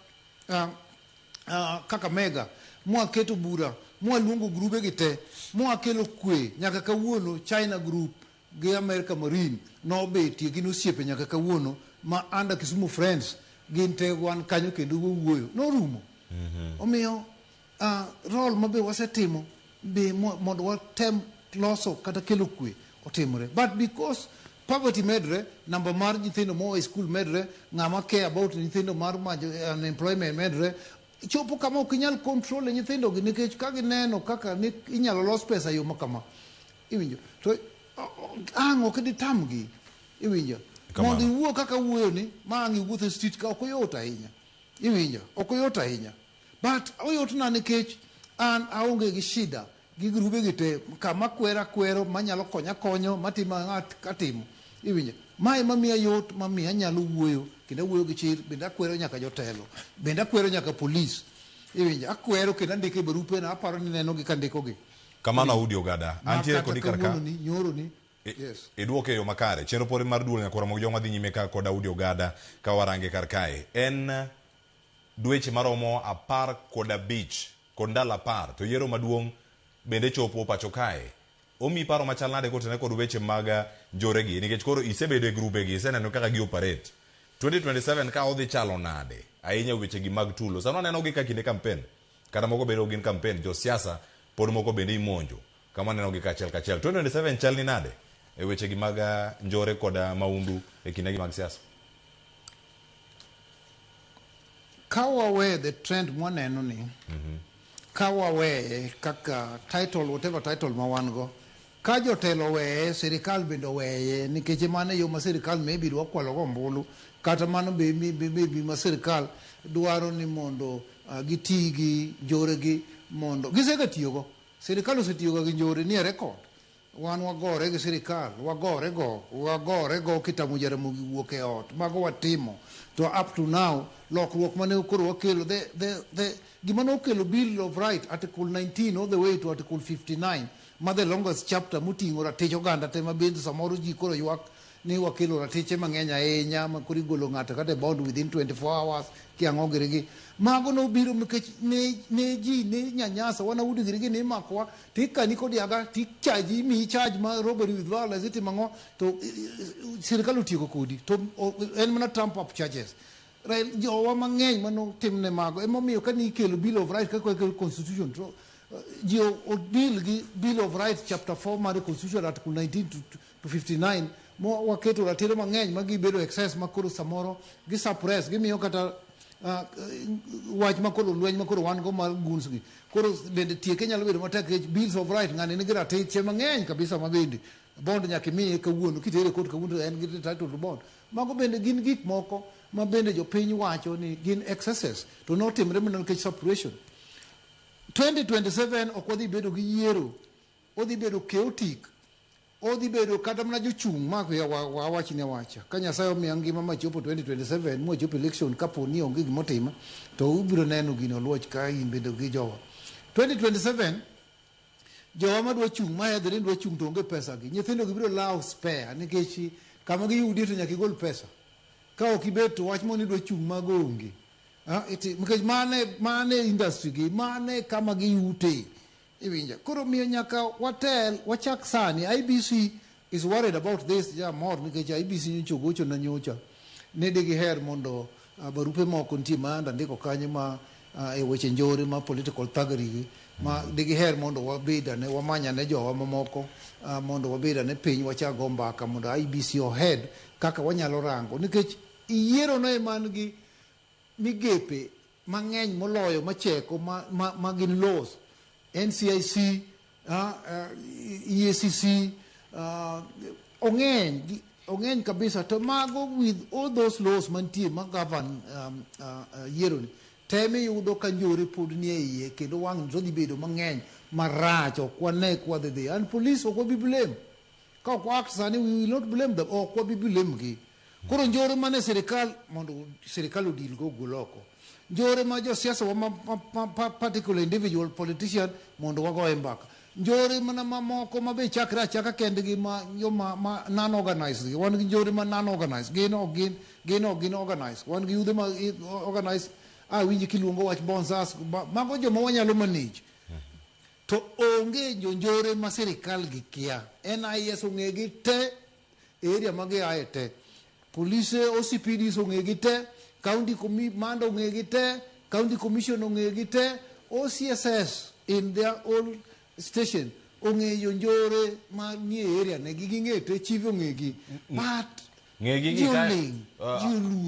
S2: kaka mega mwa keto bura mwa luongo grube gi te mwa kelo kwe nyaka kawuono China group gi America Marine no betie gin osiepe nyaka kawuono ma anda Kisumu friends gin te wan kanyo kendo wuoyo no rumo omiyo role mabe wasetimo be mondo watem loso kata kelo kwe otimore but because poverty medre number mar nyithindo mo e school medre ng'ama care about nyithindo mar unemployment medre chopo kama ok inyal control nyithindo gi nikech ka gineno kaka ni inyalo los pesa yo makama iwinjo to ang'o kidi tamgi iwinjo mondo iwuo kaka wuoyo ni ma ang' iwuotho e street ka ok oyot ahinya iwinjo ok oyot ahinya but oyot na nikech an aonge gi shida gi grube gi te kama kwero manyalo konyo matimo ng'at katimo iwinjo mae mamiya yot mamiya nyalo wuoyo kendo wuoyo gi chir bende akwero nyaka jotelo bende akwero nyaka polis iwinjo akwero kendo andike barupe na aparo ni neno gi kandiko gi
S1: kamano Audi Ogada antie kodi karka
S2: ni nyoro ni yes
S1: iduoke yo makare chenro pore mar duol nyakora mo joma dhi nyime ka kod Audi Ogada ka warange karkae en dweche maromo 15 kod ndalo 10 to yiero maduong' bende chopo pacho kae omi paro machal nade kotene kod weche mag njore gi nikech koro isebedo e grube gi iseneno kaka gi operate 2027 ka odhi chalo nade ahinya weche gi mag tulo sano neno gi ka kinde campaign kata moko bedo gin campaign jo siasa pod moko bende imonjo kama neno gi kachiel 2027 chal ni nade e weche gi mag njore kod maundu e kinde gi mag siasa
S2: kawawe the trend mwaneno ni kawawe kaka title whatever title ma wan go ka jotelo weye sirikal bendo weye nikech mano yo ma sirikal maybe dwa kwalo gombulu kata mano be ma sirikal dwaro ni mondo giti gi njore gi mondo gisega tiyogo sirikal osetiyoga gi njore ni record wan wagore gi sirikal wagore go kitamo Jaramogi wuok e ot mago watimo to up to now lokruok mane koro wakelo the gimane okelo Bill of Rights Article 19 all the way to Article 59 ma the longest chapter muting'o ratich oganda te ma bende samoro ji koro ywak ni wakelo ratiche mang'eny ahinya ma koro igolo ng'ato kata bond within 24 hours kiang'o girigi mago nobiro nikech ne ji ne nyanyasa wana udi girigi ne makwa tikani kodi aga tikchaji mi charge ma robbery with violence itimang'o to sirikal otieko kodi to en mana trump up charges jowa mang'eny mano timne mago emomiyo ka ni ikelo Bill of Rights kaka constitution to Bill of Rights chapter 4 mar constitution article 19 to 59 mo waketo ratiro mang'eny ma gibedo excess makoro samoro gi suppress gimiyo kata wach makoro lweny makoro wan go mar guns gi koro bende tieke nyalo bedo matek Bills of Rights ng'ani nigi ratiche mang'eny kabisa ma bende bond nyaka imiye kawuono kitere kod kawuono en gi title to bond mago bende gin gik moko ma bende jopiny wacho ni gin excesses to notimre mana nikech suppression 2027 ok wadhi bedo gi yiero odhi bedo chaotic odhi bedo kata mana jochung' ma wawachni awacha ka Nyasaye omiya ngima machopo 2027 mochopo election kapo ni onge gimotimo to ubiro neno gino luoch ka in bedo gi jowa 2027 jowa madwa chung' mahedhre dwa chung' to onge pesa gi nyithindo gibiro lawo spare nikech kama giyudie to nyaka igol pesa ka ok ibet to wach moni dwa chung' mag onge nikech mane industry gi mane kama giyute iwinja koro miyo nyaka wachak sani IBC is worried about this more nikech IBC nyochogocho na nyocha ne digiher mondo barupe moko nitie ma ndiko kanyo ma e weche njore ma political thuggery ma digiher mondo wabedane wamanyane jowa mamoko mondo wabedane piny wachago mbaka mondo IBC ohead kaka wanyalo rango nikech yiero no eman gi migepe mang'eny moloyo macheko ma gin laws NCIC EACC ong'eny kabisa to mago with all those laws mantie ma govern yiero ni teme yudo ka njore pod nie iye kendo wang' to dhi bedo mang'eny marach ok wane kwa de and police ok wabi blame ka ok act sani we will not blame them ok wabi blame gi koro njore mane serikal mondo serikal odil go goloko njore ma jo siasa wa particular individual politician mondo wago embaka njore mana mamoko mabe chakra chaka kendgi ma yo ma non organized wan gi njore ma non organized gin organized wan gi yude ma organized winji kiluongo wach bonsas mago jo ma wanyalo manage to onge njore ma serikal gi kia NIS onge gi te area mage ae te police OCPD onge gi te county command onge gi te county commission onge gi te OCSS in their own station ongeyo njore ma ni area ne gi te chief ongegi but
S1: ngegi gi ka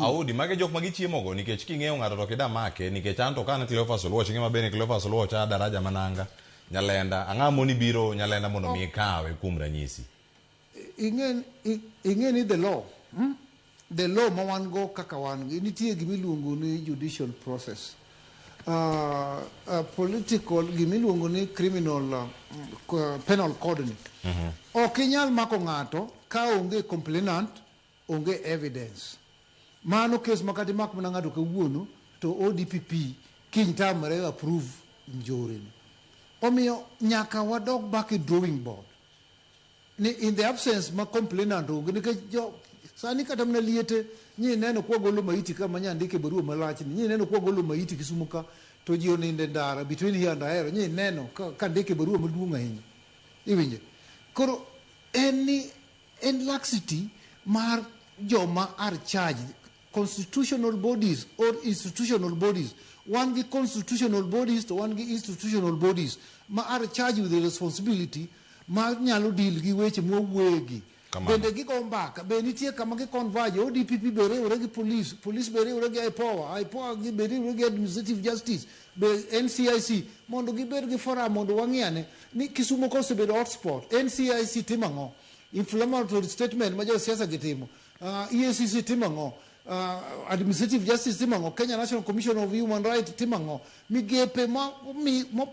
S1: Audi mage jok magi chiemo go nikech kingeyo ng'ato to kida make nikech anto kana Cleophas Oluoch ngema bene Cleophas Oluoch daraja mananga Nyalenda ang'amo ni biro Nyalenda mondo mi kawe kum ranyisi
S2: ingen ni the law ma wan go kaka wan gi nitie gimiluongo ni judicial process political gimiluongo ni criminal penal code ni ok inyal mako ng'ato ka onge complainant onge evidence mano kes makati mak mana ng'ato kawuono to ODPP kiny tamre approve njore ni omiyo nyaka wadog back in drawing board ni in the absence ma complainant onge nikech jo sani kata mna liete nyi neno kwa golo maiti kama nyandike barua malach ni nyi neno kwa golo maiti Kisumu ka to ji oninde ndara between here and there nyi neno ka ndike barua maduong' ahinya iwinje koro en laxity mar joma are charged constitutional bodies or institutional bodies one gi constitutional bodies to one gi institutional bodies ma are charged with the responsibility ma nyalo deal gi weche mowegi bende gigo mbaka be nitie kama gi converge ODPP bere ore gi police bere ore gi IPOA gi bere ore gi administrative justice be NCIC mondo gi bere gi forum mondo wang'iane ni Kisumu kose bedo hotspot NCIC timango inflammatory statement ma jo siasa gitimo EACC timango administrative justice timango Kenya National Commission of Human Rights timango migepe ma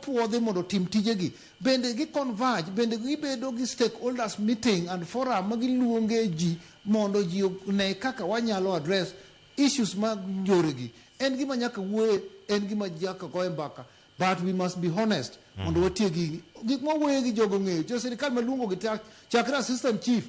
S2: puodhi mondo tim tijegi bende gi converge bende gi bedo gi stakeholders meeting and forum ma giluonge ji mondo ji ne kaka wanyalo address issues mag njoregi en gima nyaka wuoye en gima nyaka goye mbaka but we must be honest mondo watie gik mawuoye gi jogo ng'eyo jo sirikal maluongo gi chakra assistant chief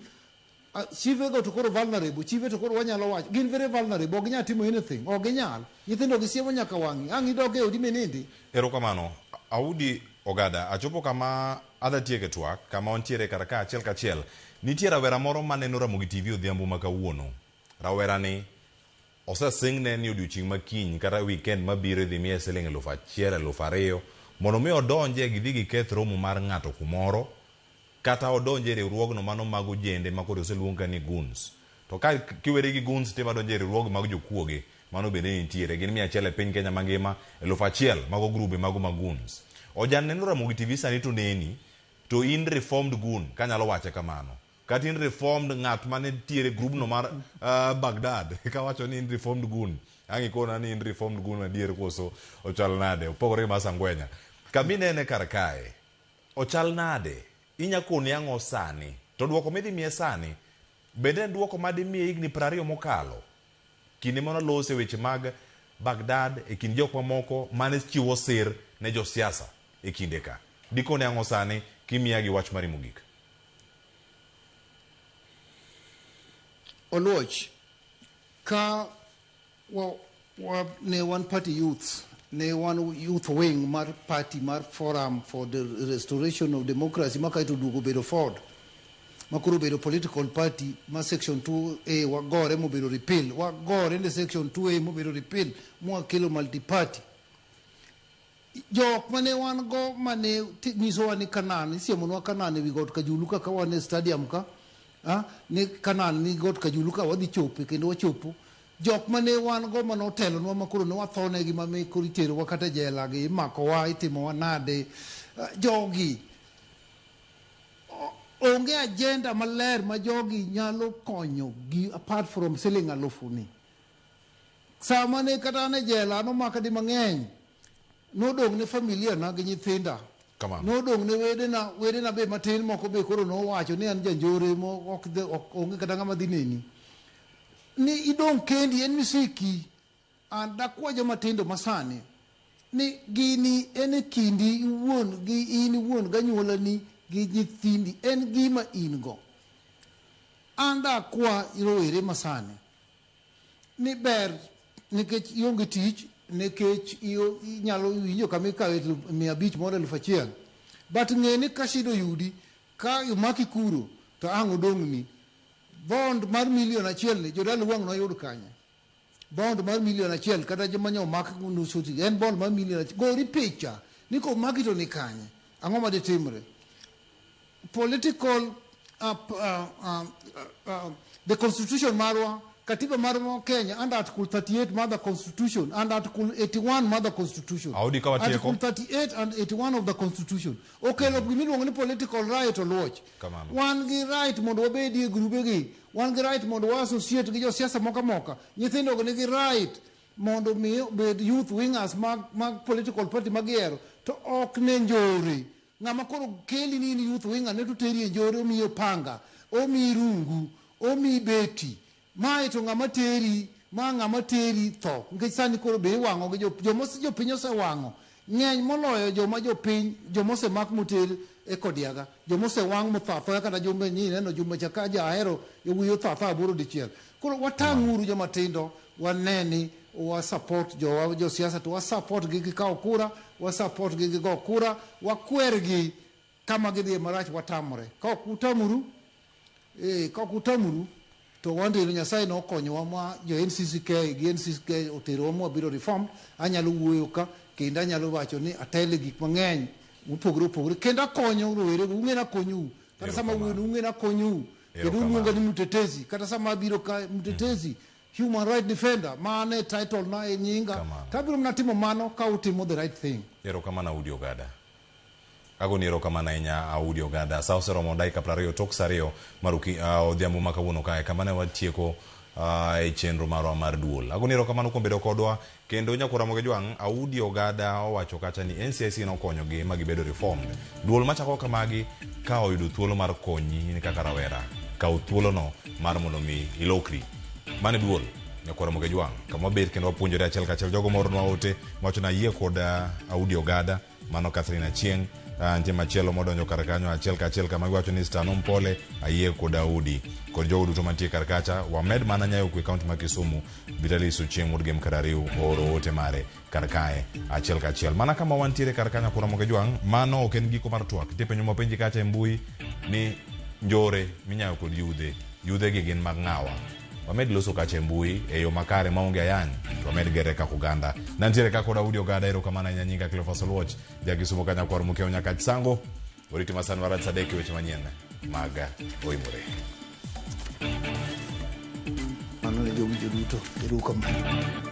S2: chief ego to koro vulnerable chief to koro wanyalo wacho gin very vulnerable ok nyal timo anything ok ginyal nyithindo gisiemo nyaka wang'i ang' idog e odi menindi.
S1: Erokamano Audi Ogada achopo kama adha tieke twak kama ontiere kar ka achiel kachiel nitie rawera moro maneno Ramogi TV odhiambo ma kawuono rawera ni osesingne ni odiochieng' makiny kata weekend mabiro dhi miye siling 1,000 2,000 mondo mi odonje gidhi giketh romo mar ng'ato kumoro kata odonje riwruogno mano mag ojende ma koro oseluonga ni goons to ka kiwere gi goons te madonje riwruog mag jokuoge mano bende nitiere gin 100 e piny Kenya mangima 1,000 mago grube mago mag goons ojan neno Ramogi TV sani to neni to in reformed goon kanyalo wache kamano kata in reformed ng'at mane tiere grubno mar Baghdad ka wacho ni in reformed goon angi kona ni in reformed goon madier koso ochal nade opogore ma Sangwenya kaminene kar kae ochal nade inyakoni ang'o sani to duoko midhi miye sani bende duoko madi miye higni 20 mokalo kinde mano lose weche mag Baghdad e kind jok mamoko mane chiwo sir ne josiasa e kinde ka dikoni ang'o sani kimiya gi wach mari mogik.
S2: Oluoch ka ne one party youth ne one youth wing mar party mar forum for the restoration of democracy makaito dugo bedo Ford makuru bedo political party ma section 2A wagore mo bedo repeal wagore ne section 2A mo bedo repeal mo kelo multi party jok mane wan go mane nyiso wani Kanani siemo no Kanani wi got kajuluka ka wan stadium ka ne Kanani ni got kajuluka wadhi chope kendo wachopo jok mane wan go mano telo no makuru no wathone gi mame kuri tero wakata jela gi mako wa itimo wanade jogi onge agenda maler ma jogi nyalo konyo gi apart from selling alufuni samane kata ne jela no makadi mang'eny no dong ne familia na gi nyithinda
S1: Kamano.
S2: No dong ne wedena be matin moko be koro no wacho ni an janjore mo ok onge kata ng'ama dhi neni. Ni idong kendi en misiki an dakwa joma tindo masani ni gini en kindi iwuon gi in iwuon ganyuolani gi nyithindi en gima in go. An dakwa rowere masani ni ber nikech ionge tich nikech inyalo winjo kama ikawe 500 mondo 1,000 but ng'e ni kashido yudi ka imaki kuro to ang' odong'ni bond mar 1,000,000 ni jodalo wang' noyud kanye bond mar 1,000,000 kata joma omak nusuti en bond mar 1,000,000 gori picha ni ko maki to ni kanye ang'o ma detimre political the constitution marwa katiba marwa Kenya under article 38 mother constitution and article 81 mother constitution article 38 and 81 of the constitution okay lo gimiluongo ni political right or watch wan gi right mondo wabedi e grube gi wan gi right mondo wa associate gi jo siasa moka nyithindo go nigi right mondo mi bed youth wingers mag political party magiero to ok ne njore ng'ama koro keli ni youth winger ne to teri e njore omiyo panga omi rungu omi beti mae to ng'ama teri tho nikech sani koro be iwang'o gi jopiny osewang'o ng'eny moloyo joma jopiny joma osemak moter e kodiaga joma osewang' motho kata joma neno joma chaka jahero yowuoyo tho 8 dichiel koro watang'uru joma tindo waneni wa support jo siasa to wa support gi kawo kura wa support gi go kura wa kwergi kama gidhi marach watamre ka kutamuru to wande Nyasaye no konyowa ma jo NCCK gi NCCK otero mo biro reform anyalo wuoyo ka kendo anyalo wacho ni atele gik mang'eny upogore kendo akonyo rowere ung'ena konyu kata sama wuono ung'ena konyu kendo luonga ni mtetezi kata sama biro ka mtetezi human right defender mane title na e nyinga kabiro mnatimo mano ka utimo the right thing.
S1: Erokamano Audi Ogada. Ago ni erokamano ahinya Audi Ogada. Sa oseromo dakika 20 tok saa 2 maruki odhiambo ma kawuono kae kama ne watieko e chenro marwa mar duol. Ago ni erokamano kuom bedo kodwa kendo nyako Ramogi jwang' Audi Ogada owacho kacha ni NCIC nokonyogi ma gibedo reformed. Duol machako kamagi ka oyudo thuolo mar konyi ni kaka rawera. Kaw thuolono mar mondo mi ilokri. Mane duol nyako Ramogi jwang' kama bet kendo wapuonjore achiel kachiel jogo moro nwa ote wacho na yie kod Audi Ogada mano Catherine Achieng' ntie machielo modonjo kar kanyo achiel kachiel kama giwacho ni Stano Mpole ayie kod Audi kod jogo duto mantie kar kacha wamed mana nyayo kwe kaunti ma Kisumu Vitalis Ochieng' Mudgem Karariu oro ote mare kar kae achiel kachiel mana kama wantiere kar kanyo kwa Ramogi jwang' mano ok en giko mar twak tepe nyuma penji kacha e mbui ni njore minyayo kod yudhe gi gin mag ng'awa wamed loso kacha e mbui e yo makare maonge ayany wamed gere kaka Uganda nantiere kaka kod Audi Ogada erokamano ahinya nyinga Cleophas Oluoch Kisumu kanya kwa Mukeo nyaka sango oriti masan warad sadeki weche manyien maga oimore
S2: ano ne jogi duto erokamano.